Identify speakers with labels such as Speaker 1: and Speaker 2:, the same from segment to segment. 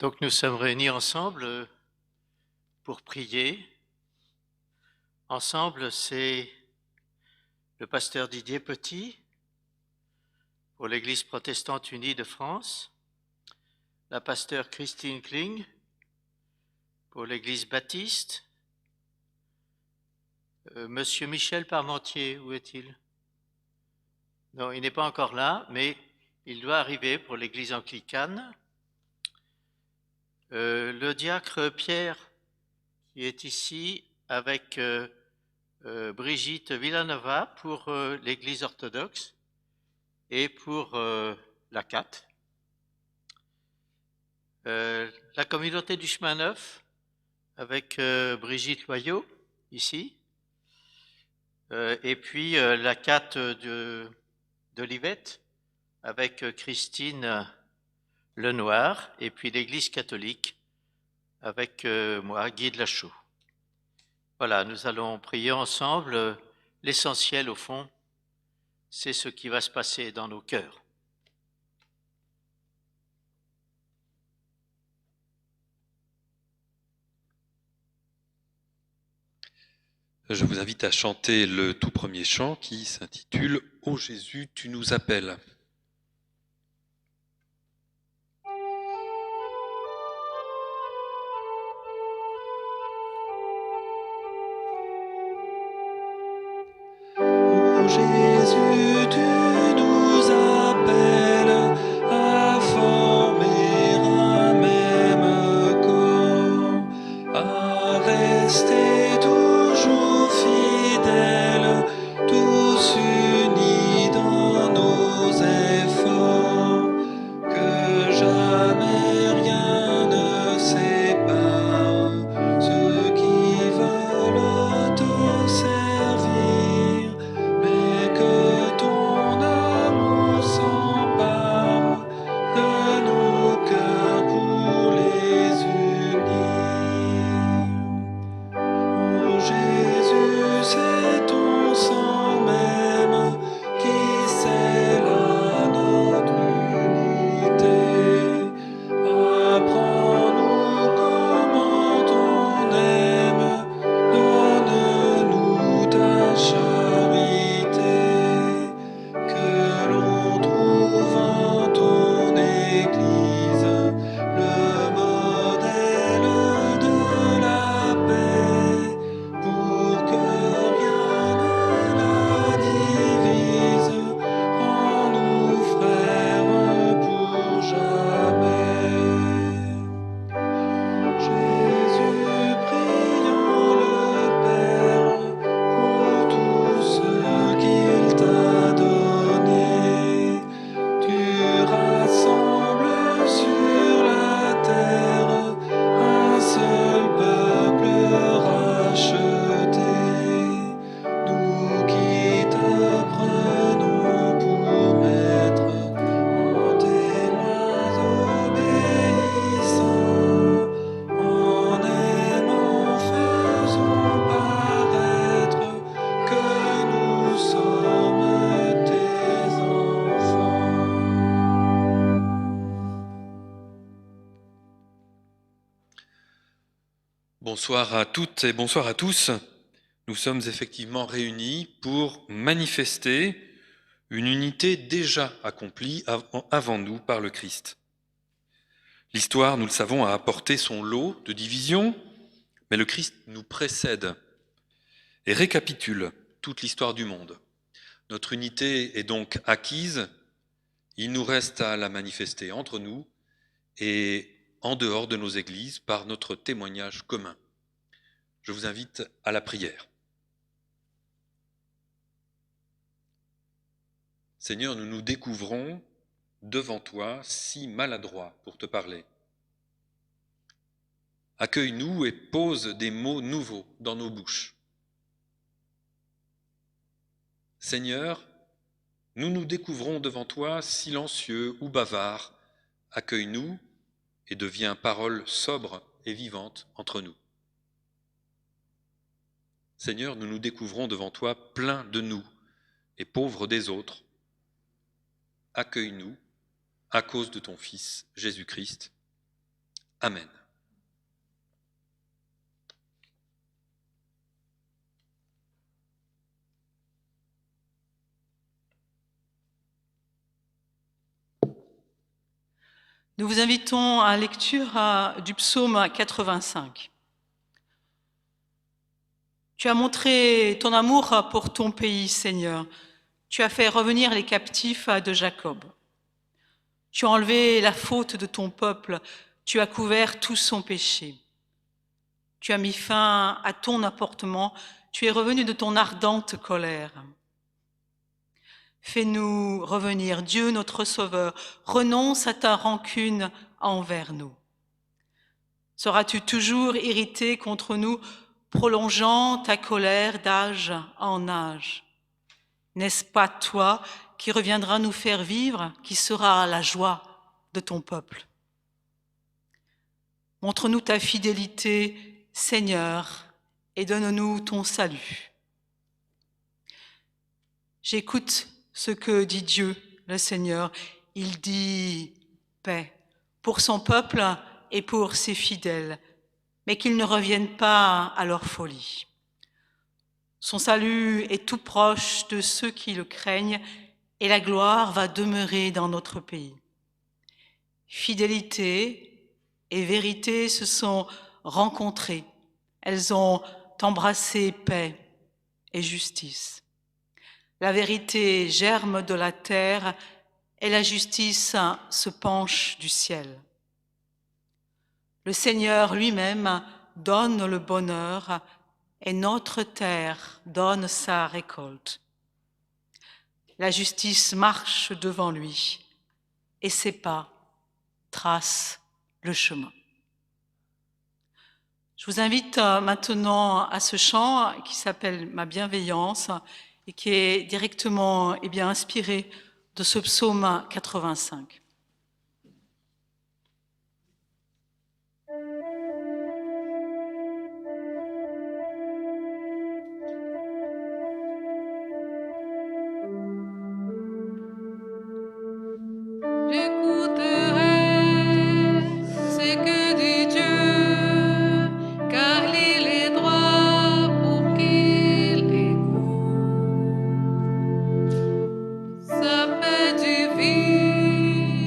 Speaker 1: Donc nous sommes réunis ensemble pour prier. Ensemble, c'est le pasteur Didier Petit pour l'Église protestante unie de France, la pasteur Christine Kling pour l'Église baptiste, Monsieur Michel Parmentier, où est-il? Non, il n'est pas encore là, mais il doit arriver pour l'Église anglicane. Le diacre Pierre qui est ici avec Brigitte Villanova pour l'Église orthodoxe et pour la CAT. La communauté du chemin neuf avec Brigitte Loyot ici. Et puis la CAT d'Olivette avec Christine Lenoir. Et puis l'Église catholique avec moi, Guy de Lachaud. Voilà, nous allons prier ensemble. L'essentiel, au fond, c'est ce qui va se passer dans nos cœurs.
Speaker 2: Je vous invite à chanter le tout premier chant qui s'intitule « Ô Jésus, tu nous appelles ».
Speaker 3: Ô Jésus, tu nous appelles à former un même corps, à rester toujours fidèles, tous unis dans nos efforts, que jamais rien ne sépare ceux qui veulent te servir, mais que ton amour s'empare de nos cœurs pour les unir. Ô Jésus, c'est ton sang même qui scelle à notre unité. Apprends-nous comment on aime, donne-nous ta charité, que l'on trouve en ton Église le modèle de la paix, pour que rien ne la divise. Rends-nous frères pour jamais. Jésus, prions le Père pour tout ce qu'il t'a donné. Tu rassembles sur la terre un seul peuple racheté. Nous qui te prenons pour maître, en témoins obéissants, en aimant faisons paraître que nous sommes tes enfants.
Speaker 2: Bonsoir à toutes et bonsoir à tous. Nous sommes effectivement réunis pour manifester une unité déjà accomplie avant nous par le Christ. L'histoire, nous le savons, a apporté son lot de divisions, mais le Christ nous précède et récapitule toute l'histoire du monde. Notre unité est donc acquise, il nous reste à la manifester entre nous et en dehors de nos églises par notre témoignage commun. Je vous invite à la prière. Seigneur, nous nous découvrons devant toi si maladroits pour te parler. Accueille-nous et pose des mots nouveaux dans nos bouches. Seigneur, nous nous découvrons devant toi silencieux ou bavards. Accueille-nous et deviens parole sobre et vivante entre nous. Seigneur, nous nous découvrons devant toi pleins de nous et pauvres des autres. Accueille-nous à cause de ton Fils, Jésus-Christ. Amen.
Speaker 4: Nous vous invitons à la lecture du psaume 85. Tu as montré ton amour pour ton pays, Seigneur. Tu as fait revenir les captifs de Jacob. Tu as enlevé la faute de ton peuple. Tu as couvert tout son péché. Tu as mis fin à ton apportement. Tu es revenu de ton ardente colère. Fais-nous revenir, Dieu notre Sauveur. Renonce à ta rancune envers nous. Seras-tu toujours irrité contre nous, prolongeant ta colère d'âge en âge? N'est-ce pas toi qui reviendras nous faire vivre, qui sera la joie de ton peuple? Montre-nous ta fidélité, Seigneur, et donne-nous ton salut. J'écoute ce que dit Dieu, le Seigneur. Il dit paix pour son peuple et pour ses fidèles, mais qu'ils ne reviennent pas à leur folie. Son salut est tout proche de ceux qui le craignent et la gloire va demeurer dans notre pays. Fidélité et vérité se sont rencontrées. Elles ont embrassé paix et justice. La vérité germe de la terre et la justice se penche du ciel. Le Seigneur lui-même donne le bonheur et notre terre donne sa récolte. La justice marche devant lui et ses pas tracent le chemin. Je vous invite maintenant à ce chant qui s'appelle « Ma bienveillance » et qui est directement inspiré de ce psaume 85.
Speaker 5: Sa paix divine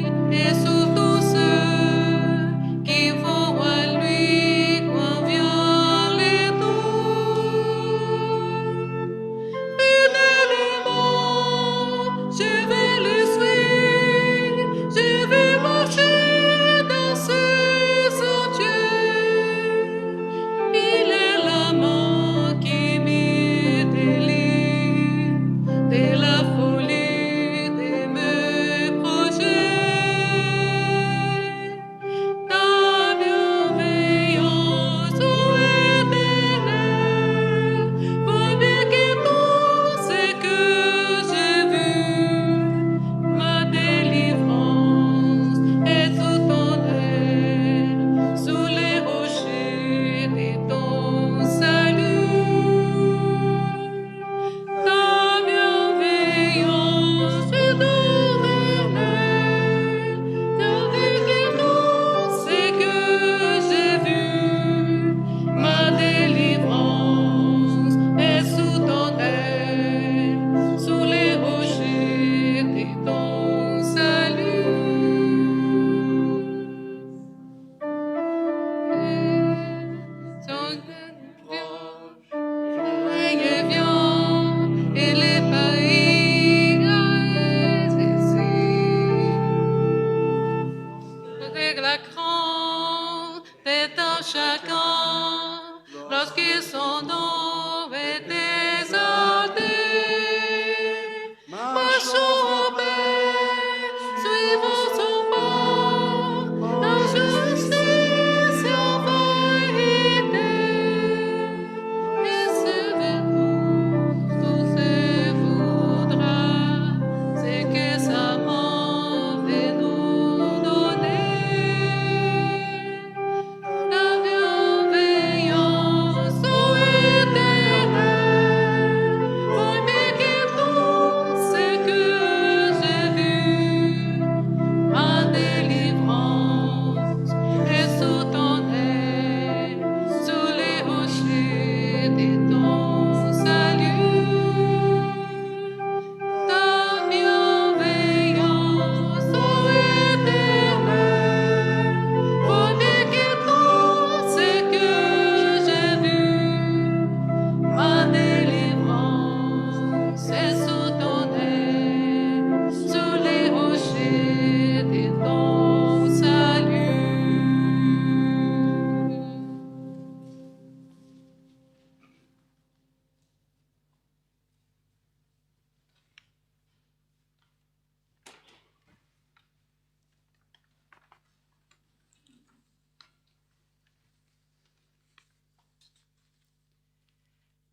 Speaker 5: chercher des dons au salut.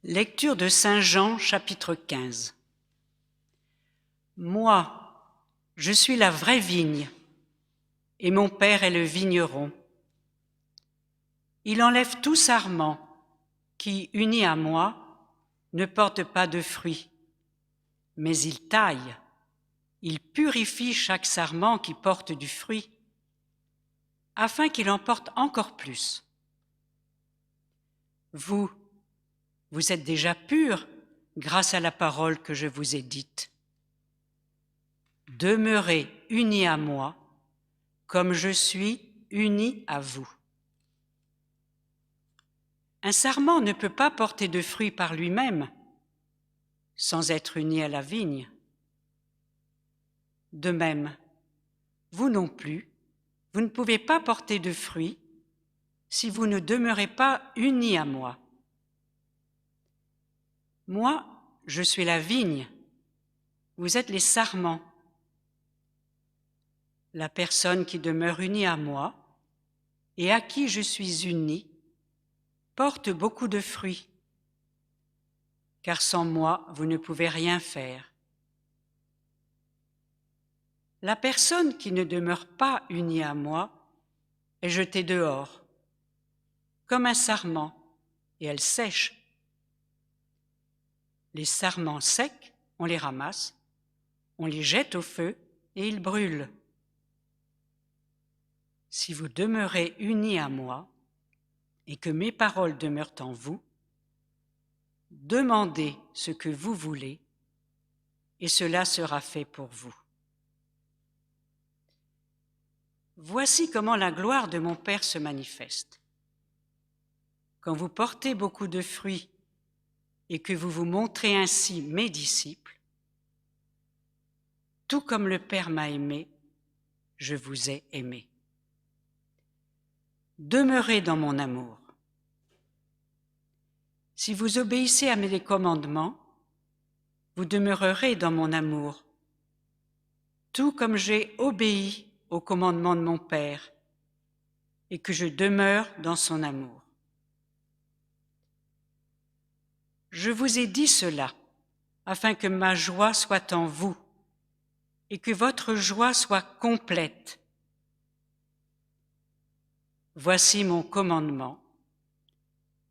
Speaker 6: Lecture de Saint Jean, chapitre 15. Moi, je suis la vraie vigne, et mon Père est le vigneron. Il enlève tout sarment qui, uni à moi, ne porte pas de fruits, mais il taille, il purifie chaque sarment qui porte du fruit, afin qu'il en porte encore plus. Vous êtes déjà purs grâce à la parole que je vous ai dite. Demeurez unis à moi, comme je suis uni à vous. Un sarment ne peut pas porter de fruits par lui-même, sans être uni à la vigne. De même, vous non plus, vous ne pouvez pas porter de fruits si vous ne demeurez pas unis à moi. Moi, je suis la vigne, vous êtes les sarments. La personne qui demeure unie à moi et à qui je suis uni porte beaucoup de fruits, car sans moi, vous ne pouvez rien faire. La personne qui ne demeure pas unie à moi est jetée dehors, comme un sarment, et elle sèche. Les sarments secs, on les ramasse, on les jette au feu et ils brûlent. Si vous demeurez unis à moi et que mes paroles demeurent en vous, demandez ce que vous voulez et cela sera fait pour vous. Voici comment la gloire de mon Père se manifeste. Quand vous portez beaucoup de fruits et que vous vous montrez ainsi mes disciples, tout comme le Père m'a aimé, je vous ai aimé. Demeurez dans mon amour. Si vous obéissez à mes commandements, vous demeurerez dans mon amour, tout comme j'ai obéi aux commandements de mon Père et que je demeure dans son amour. Je vous ai dit cela afin que ma joie soit en vous et que votre joie soit complète. Voici mon commandement.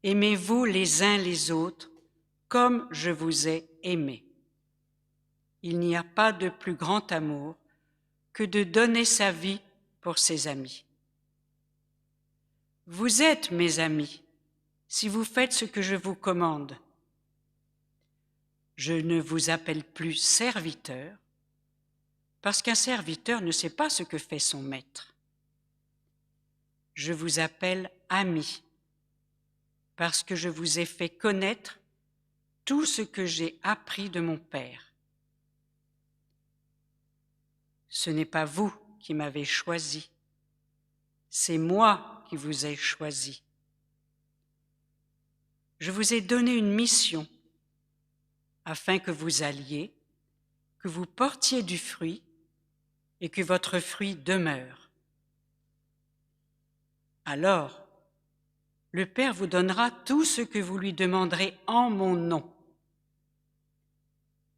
Speaker 6: Aimez-vous les uns les autres comme je vous ai aimés. Il n'y a pas de plus grand amour que de donner sa vie pour ses amis. Vous êtes mes amis si vous faites ce que je vous commande. Je ne vous appelle plus serviteur parce qu'un serviteur ne sait pas ce que fait son maître. Je vous appelle ami parce que je vous ai fait connaître tout ce que j'ai appris de mon Père. Ce n'est pas vous qui m'avez choisi, c'est moi qui vous ai choisi. Je vous ai donné une mission afin que vous alliez, que vous portiez du fruit et que votre fruit demeure. Alors, le Père vous donnera tout ce que vous lui demanderez en mon nom.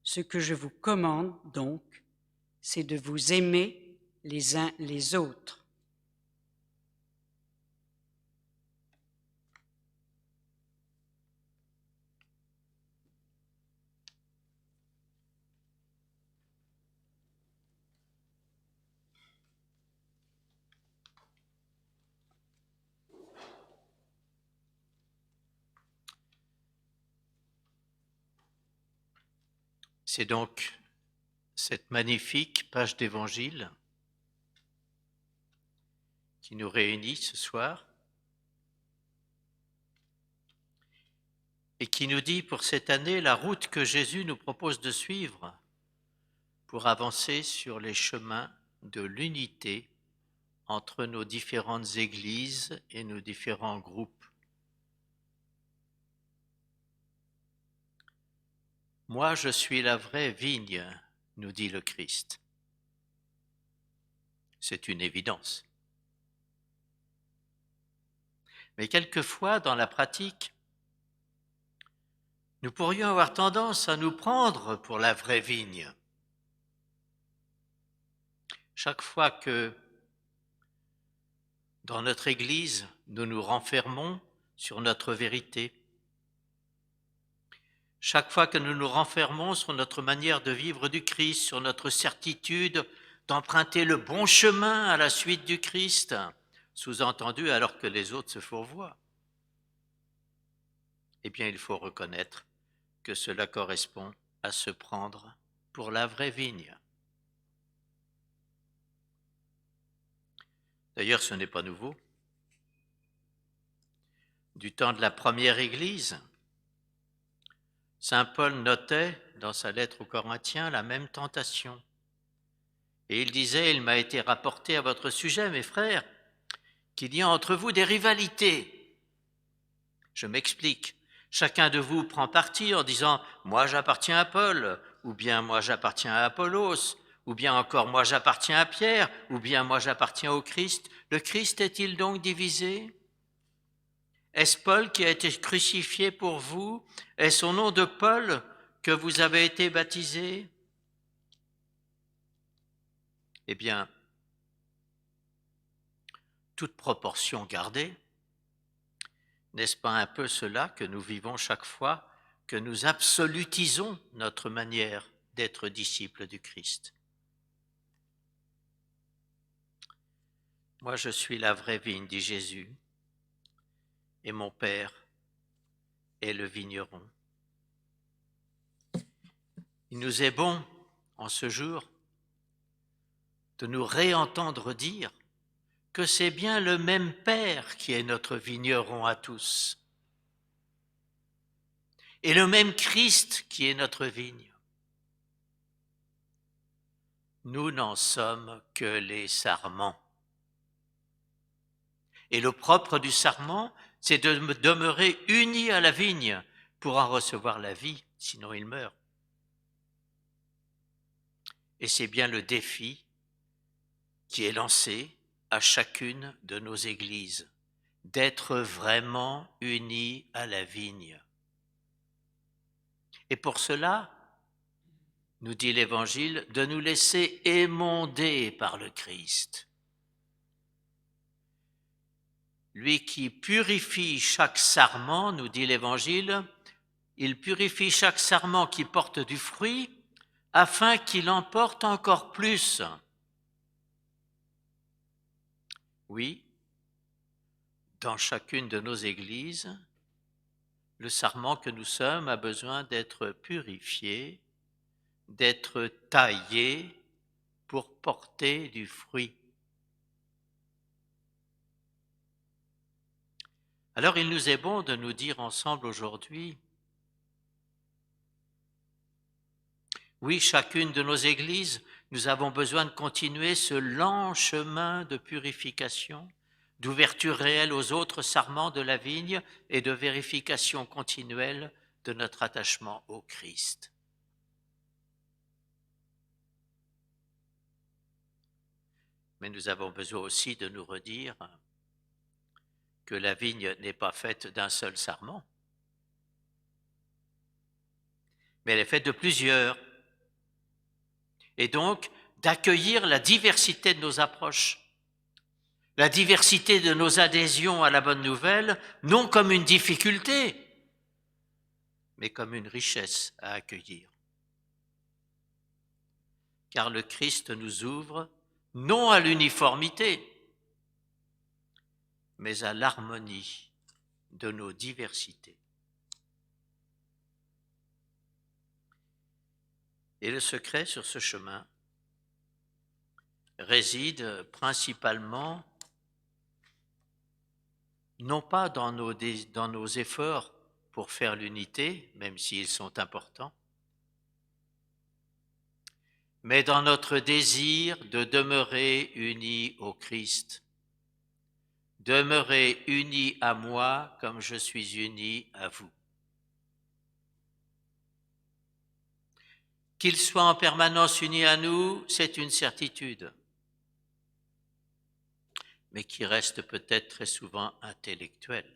Speaker 6: Ce que je vous commande donc, c'est de vous aimer les uns les autres.
Speaker 1: C'est donc cette magnifique page d'évangile qui nous réunit ce soir et qui nous dit pour cette année la route que Jésus nous propose de suivre pour avancer sur les chemins de l'unité entre nos différentes églises et nos différents groupes. Moi, je suis la vraie vigne, nous dit le Christ. C'est une évidence. Mais quelquefois, dans la pratique, nous pourrions avoir tendance à nous prendre pour la vraie vigne. Chaque fois que, dans notre Église, nous nous renfermons sur notre vérité, chaque fois que nous nous renfermons sur notre manière de vivre du Christ, sur notre certitude d'emprunter le bon chemin à la suite du Christ, sous-entendu alors que les autres se fourvoient, eh bien il faut reconnaître que cela correspond à se prendre pour la vraie vigne. D'ailleurs, ce n'est pas nouveau. Du temps de la première Église, saint Paul notait dans sa lettre aux Corinthiens la même tentation. Et il disait, il m'a été rapporté à votre sujet, mes frères, qu'il y a entre vous des rivalités. Je m'explique. Chacun de vous prend parti en disant « moi j'appartiens à Paul » ou bien « moi j'appartiens à Apollos » ou bien encore « moi j'appartiens à Pierre » ou bien « moi j'appartiens au Christ ». Le Christ est-il donc divisé ? Est-ce Paul qui a été crucifié pour vous ? Est-ce au nom de Paul que vous avez été baptisés ? Eh bien, toute proportion gardée, n'est-ce pas un peu cela que nous vivons chaque fois que nous absolutisons notre manière d'être disciples du Christ ? Moi, je suis la vraie vigne, dit Jésus, et mon Père est le vigneron. Il nous est bon, en ce jour, de nous réentendre dire que c'est bien le même Père qui est notre vigneron à tous, et le même Christ qui est notre vigne. Nous n'en sommes que les sarments. Et le propre du sarment, c'est de demeurer uni à la vigne pour en recevoir la vie, sinon il meurt. Et c'est bien le défi qui est lancé à chacune de nos églises, d'être vraiment unis à la vigne. Et pour cela, nous dit l'Évangile, de nous laisser émonder par le Christ. Lui qui purifie chaque sarment, nous dit l'Évangile, il purifie chaque sarment qui porte du fruit, afin qu'il en porte encore plus. Oui, dans chacune de nos églises, le sarment que nous sommes a besoin d'être purifié, d'être taillé pour porter du fruit. Alors il nous est bon de nous dire ensemble aujourd'hui, oui, chacune de nos églises, nous avons besoin de continuer ce lent chemin de purification, d'ouverture réelle aux autres sarments de la vigne et de vérification continuelle de notre attachement au Christ. Mais nous avons besoin aussi de nous redire que la vigne n'est pas faite d'un seul sarment, mais elle est faite de plusieurs. Et donc, d'accueillir la diversité de nos approches, la diversité de nos adhésions à la bonne nouvelle, non comme une difficulté, mais comme une richesse à accueillir. Car le Christ nous ouvre non à l'uniformité, mais à l'harmonie de nos diversités. Et le secret sur ce chemin réside principalement non pas dans nos efforts pour faire l'unité, même s'ils sont importants, mais dans notre désir de demeurer unis au Christ. Demeurez unis à moi comme je suis uni à vous. Qu'il soit en permanence uni à nous, c'est une certitude, mais qui reste peut-être très souvent intellectuelle.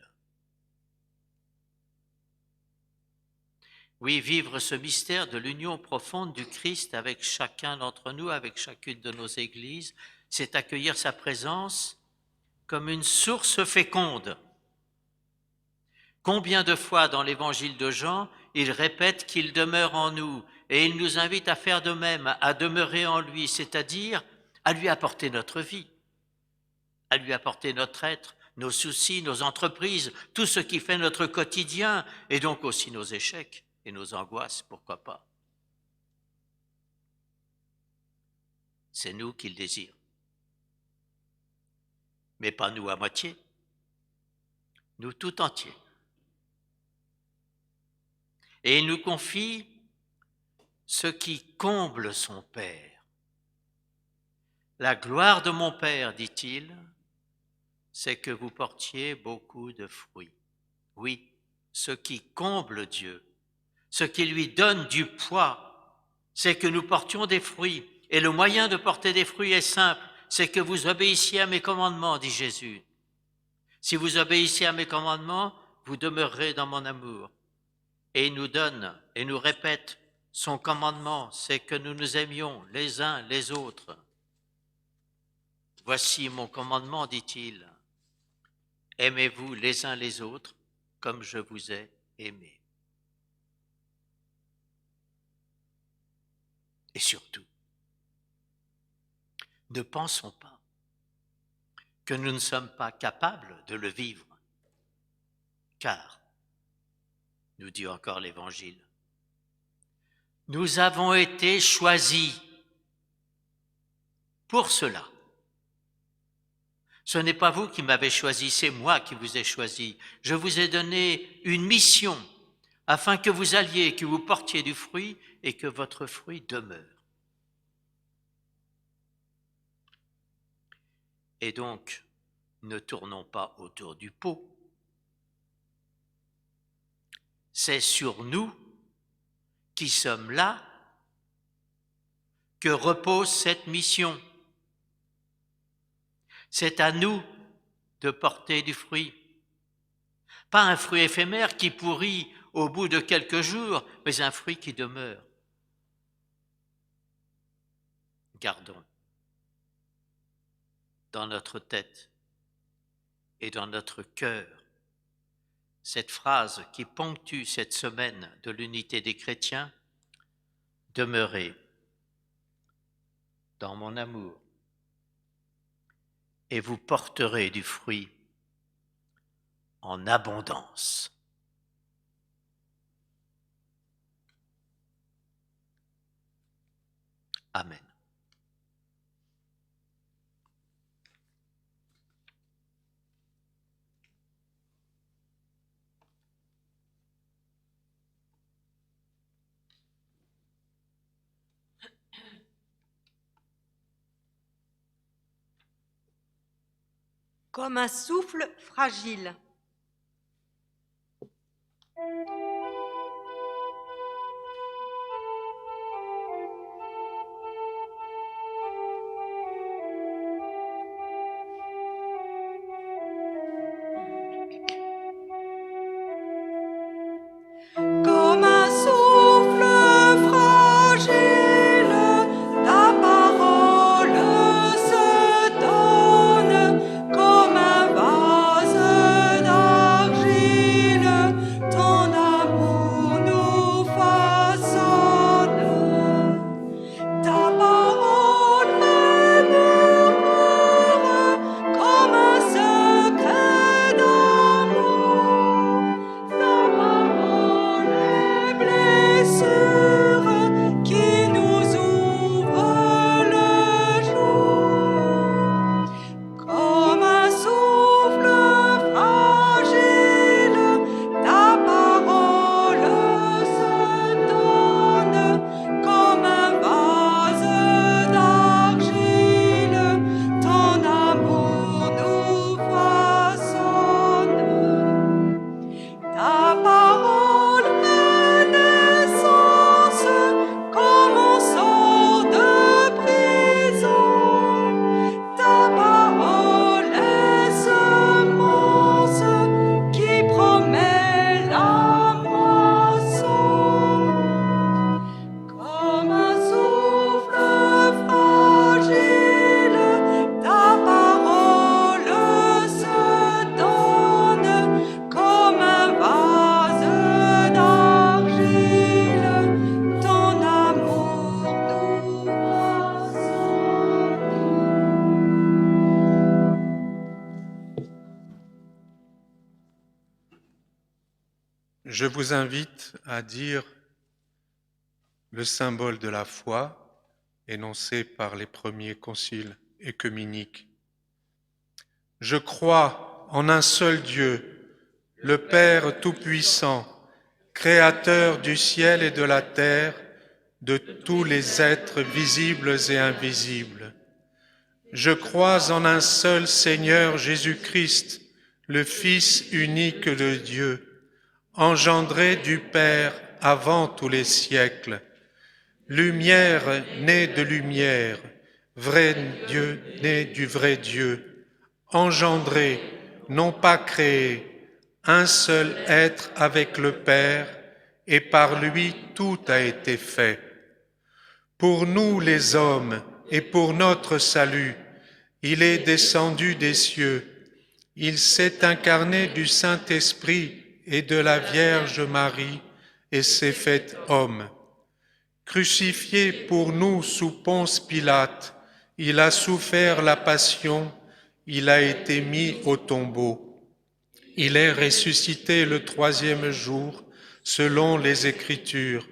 Speaker 1: Oui, vivre ce mystère de l'union profonde du Christ avec chacun d'entre nous, avec chacune de nos églises, c'est accueillir sa présence comme une source féconde. Combien de fois dans l'évangile de Jean, il répète qu'il demeure en nous et il nous invite à faire de même, à demeurer en lui, c'est-à-dire à lui apporter notre vie, à lui apporter notre être, nos soucis, nos entreprises, tout ce qui fait notre quotidien et donc aussi nos échecs et nos angoisses, pourquoi pas. C'est nous qu'il désire, mais pas nous à moitié, nous tout entiers. Et il nous confie ce qui comble son Père. La gloire de mon Père, dit-il, c'est que vous portiez beaucoup de fruits. Oui, ce qui comble Dieu, ce qui lui donne du poids, c'est que nous portions des fruits. Et le moyen de porter des fruits est simple, c'est que vous obéissiez à mes commandements, dit Jésus. Si vous obéissez à mes commandements, vous demeurerez dans mon amour. Et il nous donne et nous répète son commandement, c'est que nous nous aimions les uns les autres. Voici mon commandement, dit-il. Aimez-vous les uns les autres comme je vous ai aimés. Et surtout, ne pensons pas que nous ne sommes pas capables de le vivre, car, nous dit encore l'Évangile, nous avons été choisis pour cela. Ce n'est pas vous qui m'avez choisi, c'est moi qui vous ai choisi. Je vous ai donné une mission afin que vous alliez, que vous portiez du fruit et que votre fruit demeure. Et donc, ne tournons pas autour du pot. C'est sur nous qui sommes là que repose cette mission. C'est à nous de porter du fruit. Pas un fruit éphémère qui pourrit au bout de quelques jours, mais un fruit qui demeure. Gardons dans notre tête et dans notre cœur cette phrase qui ponctue cette semaine de l'unité des chrétiens, « Demeurez dans mon amour et vous porterez du fruit en abondance. » Amen.
Speaker 7: Comme un souffle fragile. Comme un souffle fragile, ta parole se donne, comme un vase d'argile, ton amour
Speaker 8: je vous invite à dire le symbole de la foi énoncé par les premiers conciles œcuméniques. Je crois en un seul Dieu, le Père Tout-Puissant, Créateur du ciel et de la terre, de tous les êtres visibles et invisibles. Je crois en un seul Seigneur Jésus-Christ, le Fils unique de Dieu, engendré du Père avant tous les siècles, lumière née de lumière, vrai Dieu né du vrai Dieu, engendré, non pas créé, un seul être avec le Père, et par lui tout a été fait. Pour nous les hommes et pour notre salut, il est descendu des cieux, il s'est incarné du Saint-Esprit et de la Vierge Marie et s'est fait homme. Crucifié pour nous sous Ponce Pilate, il a souffert la passion, il a été mis au tombeau. Il est ressuscité le troisième jour, selon les Écritures.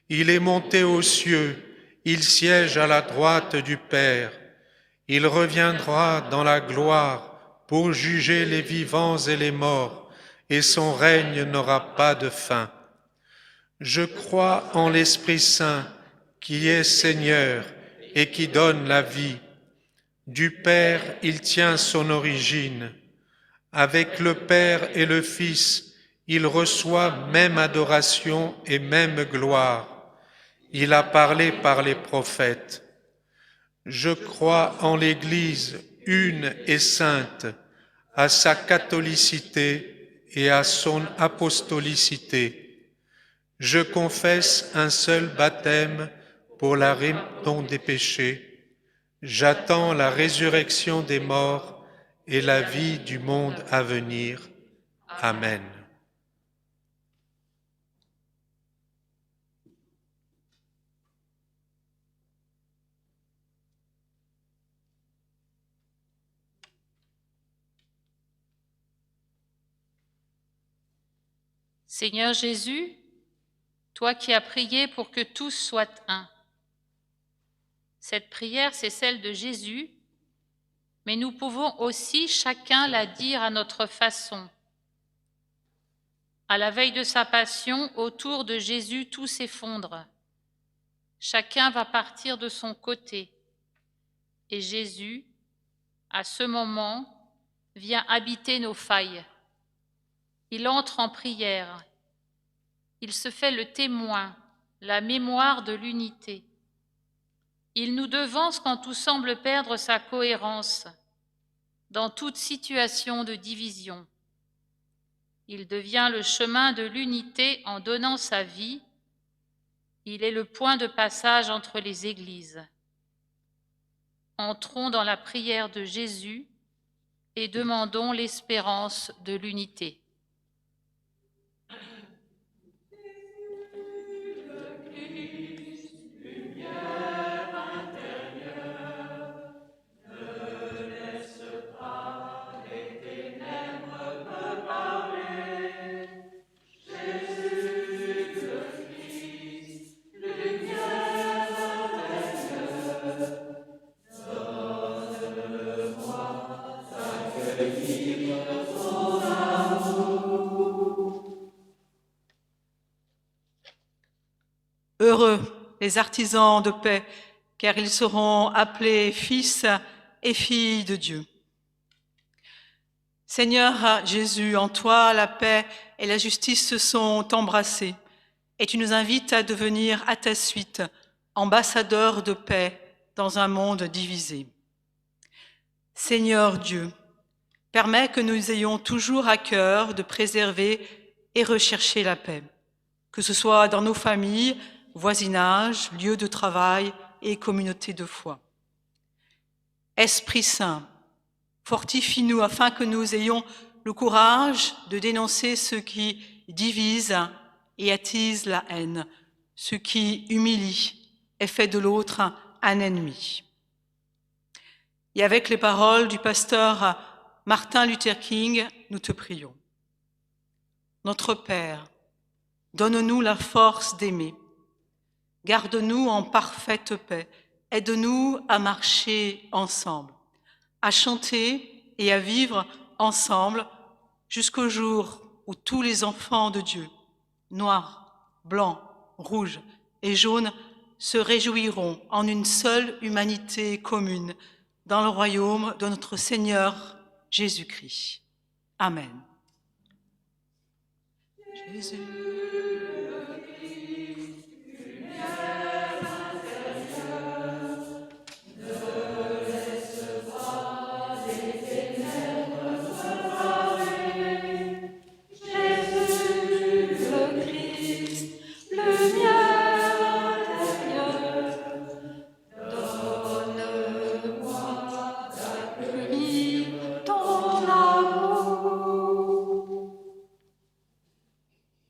Speaker 8: Il est monté aux cieux, il siège à la droite du Père. Il reviendra dans la gloire pour juger les vivants et les morts, et son règne n'aura pas de fin. Je crois en l'Esprit Saint, qui est Seigneur et qui donne la vie. Du Père, il tient son origine. Avec le Père et le Fils, il reçoit même adoration et même gloire. Il a parlé par les prophètes. Je crois en l'Église une et sainte, à sa catholicité et à son apostolicité. Je confesse un seul baptême pour la rémission des péchés. J'attends la résurrection des morts et la vie du monde à venir. Amen.
Speaker 5: Seigneur Jésus, toi qui as prié pour que tous soient un. Cette prière, c'est celle de Jésus, mais nous pouvons aussi chacun la dire à notre façon. À la veille de sa passion, autour de Jésus, tout s'effondre. Chacun va partir de son côté. Et Jésus, à ce moment, vient habiter nos failles. Il entre en prière. Il se fait le témoin, la mémoire de l'unité. Il nous devance quand tout semble perdre sa cohérence, dans toute situation de division. Il devient le chemin de l'unité en donnant sa vie. Il est le point de passage entre les églises. Entrons dans la prière de Jésus et demandons l'espérance de l'unité.
Speaker 4: Heureux les artisans de paix, car ils seront appelés fils et filles de Dieu. Seigneur Jésus, en toi la paix et la justice se sont embrassées, et tu nous invites à devenir à ta suite ambassadeurs de paix dans un monde divisé. Seigneur Dieu, permets que nous ayons toujours à cœur de préserver et rechercher la paix, que ce soit dans nos familles, voisinage, lieu de travail et communauté de foi. Esprit Saint, fortifie-nous afin que nous ayons le courage de dénoncer ce qui divise et attise la haine, ce qui humilie et fait de l'autre un ennemi. Et avec les paroles du pasteur Martin Luther King, nous te prions. Notre Père, Donne-nous la force d'aimer. Garde-nous en parfaite paix. Aide-nous à marcher ensemble, à chanter et à vivre ensemble jusqu'au jour où tous les enfants de Dieu, noirs, blancs, rouges et jaunes, se réjouiront en une seule humanité commune dans le royaume de notre Seigneur Jésus-Christ. Amen. Jésus.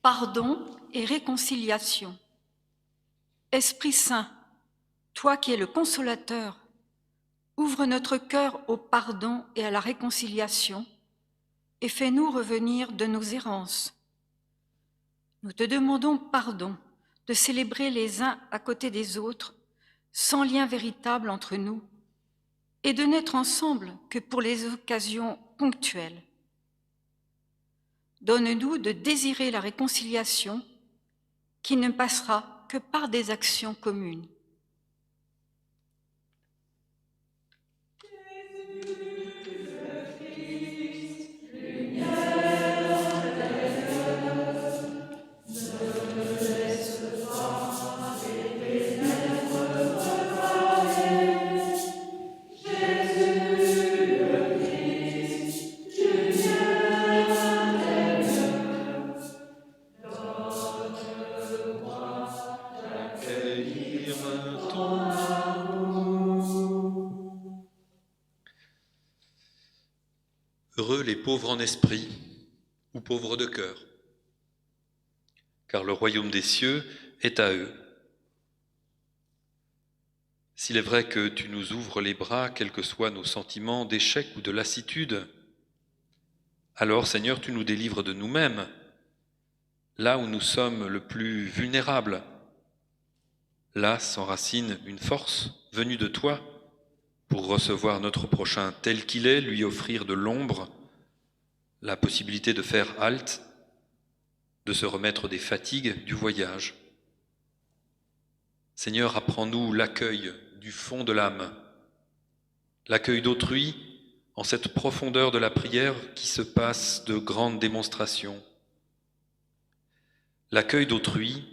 Speaker 9: Pardon et réconciliation. Esprit Saint, toi qui es le consolateur, ouvre notre cœur au pardon et à la réconciliation et fais-nous revenir de nos errances. Nous te demandons pardon de célébrer les uns à côté des autres, sans lien véritable entre nous, et de n'être ensemble que pour les occasions ponctuelles. Donne-nous de désirer la réconciliation qui ne passera que par des actions communes.
Speaker 2: Heureux les pauvres en esprit ou pauvres de cœur, car le royaume des cieux est à eux. S'il est vrai que tu nous ouvres les bras, quels que soient nos sentiments d'échec ou de lassitude, alors Seigneur, tu nous délivres de nous-mêmes, là où nous sommes le plus vulnérables. Là s'enracine une force venue de toi, pour recevoir notre prochain tel qu'il est, lui offrir de l'ombre, la possibilité de faire halte, de se remettre des fatigues du voyage. Seigneur, apprends-nous l'accueil du fond de l'âme, l'accueil d'autrui en cette profondeur de la prière qui se passe de grandes démonstrations, l'accueil d'autrui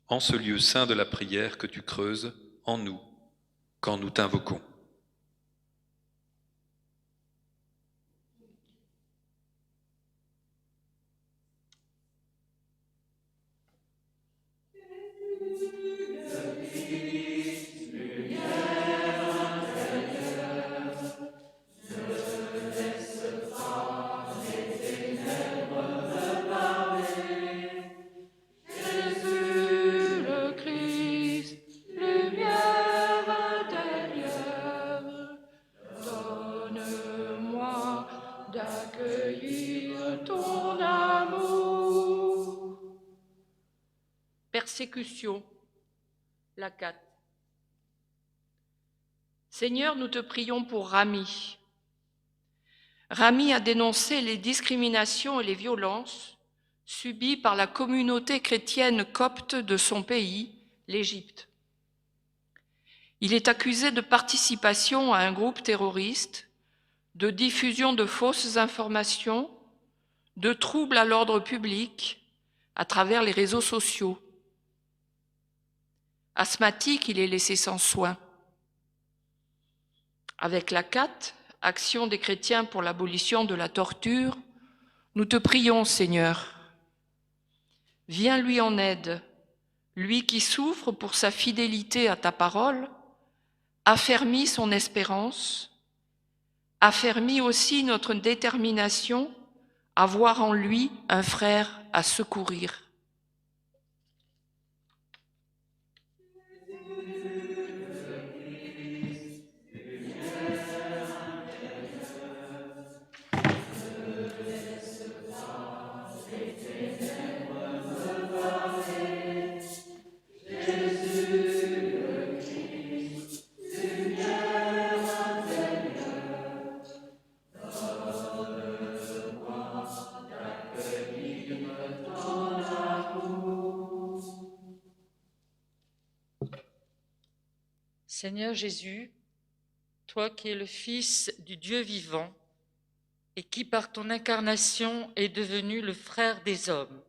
Speaker 2: en ce lieu saint de la prière que tu creuses en nous quand nous t'invoquons.
Speaker 10: Persécution, la 4. Seigneur, nous te prions pour Rami. Rami a dénoncé les discriminations et les violences subies par la communauté chrétienne copte de son pays, l'Égypte. Il est accusé de participation à un groupe terroriste, de diffusion de fausses informations, de troubles à l'ordre public à travers les réseaux sociaux. Asthmatique, il est laissé sans soins. Avec la 4, Action des chrétiens pour l'abolition de la torture, nous te prions, Seigneur. Viens lui en aide, lui qui souffre pour sa fidélité à ta parole, affermis son espérance, affermis aussi notre détermination à voir en lui un frère à secourir.
Speaker 11: Seigneur Jésus, toi qui es le Fils du Dieu vivant et qui par ton incarnation est devenu le frère des hommes,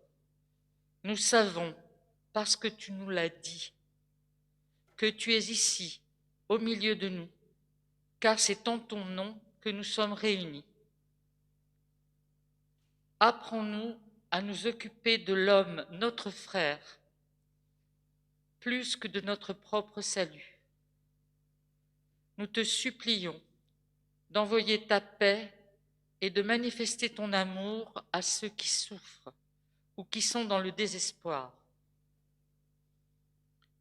Speaker 11: nous savons, parce que tu nous l'as dit, que tu es ici, au milieu de nous, car c'est en ton nom que nous sommes réunis. Apprends-nous à nous occuper de l'homme, notre frère, plus que de notre propre salut. Nous te supplions d'envoyer ta paix et de manifester ton amour à ceux qui souffrent ou qui sont dans le désespoir.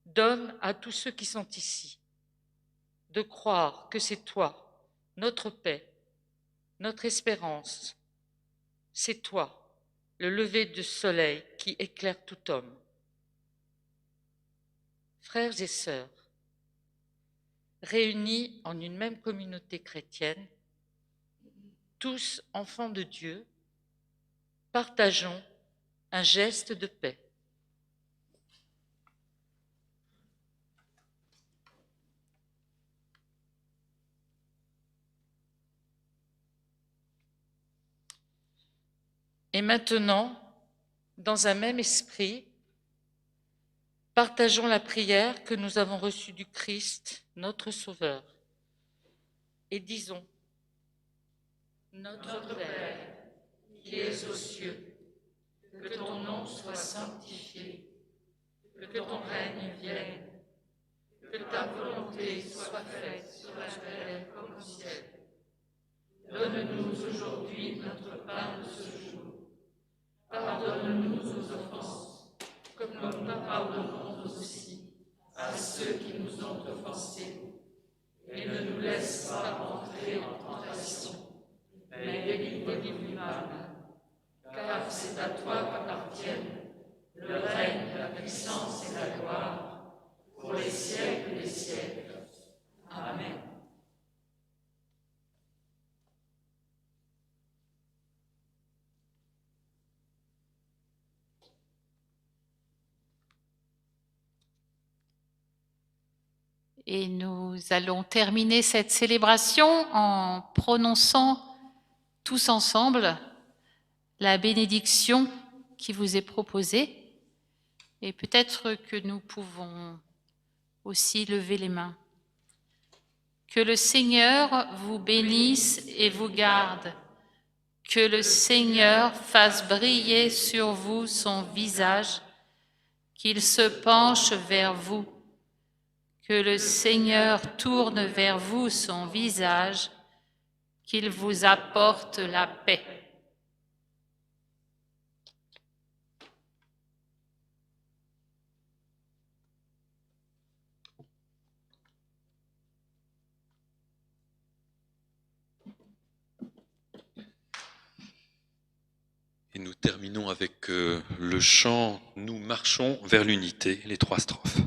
Speaker 11: Donne à tous ceux qui sont ici de croire que c'est toi, notre paix, notre espérance. C'est toi, le lever du soleil qui éclaire tout homme. Frères et sœurs, réunis en une même communauté chrétienne, tous enfants de Dieu, partageons un geste de paix. Et maintenant, dans un même esprit, partageons la prière que nous avons reçue du Christ, notre Sauveur, et disons: Notre Père, qui es aux cieux, que ton nom soit sanctifié, que ton règne vienne, que ta volonté soit faite sur la terre comme au ciel. Donne-nous aujourd'hui notre pain de ce jour. Pardonne-nous nos offenses, comme nous pardonnons aussi à ceux qui nous ont offensés. Et ne nous laisse pas entrer en tentation, mais délivre-nous du mal. Car c'est à toi qu'appartiennent le règne, la puissance et la gloire, pour les siècles des siècles. Amen.
Speaker 5: Et nous allons terminer cette célébration en prononçant tous ensemble la bénédiction qui vous est proposée. Et peut-être que nous pouvons aussi lever les mains. Que le Seigneur vous bénisse et vous garde. Que le Seigneur fasse briller sur vous son visage, qu'il se penche vers vous. Que le Seigneur tourne vers vous son visage, qu'il vous apporte la paix.
Speaker 2: Et nous terminons avec le chant « Nous marchons vers l'unité », les 3 strophes.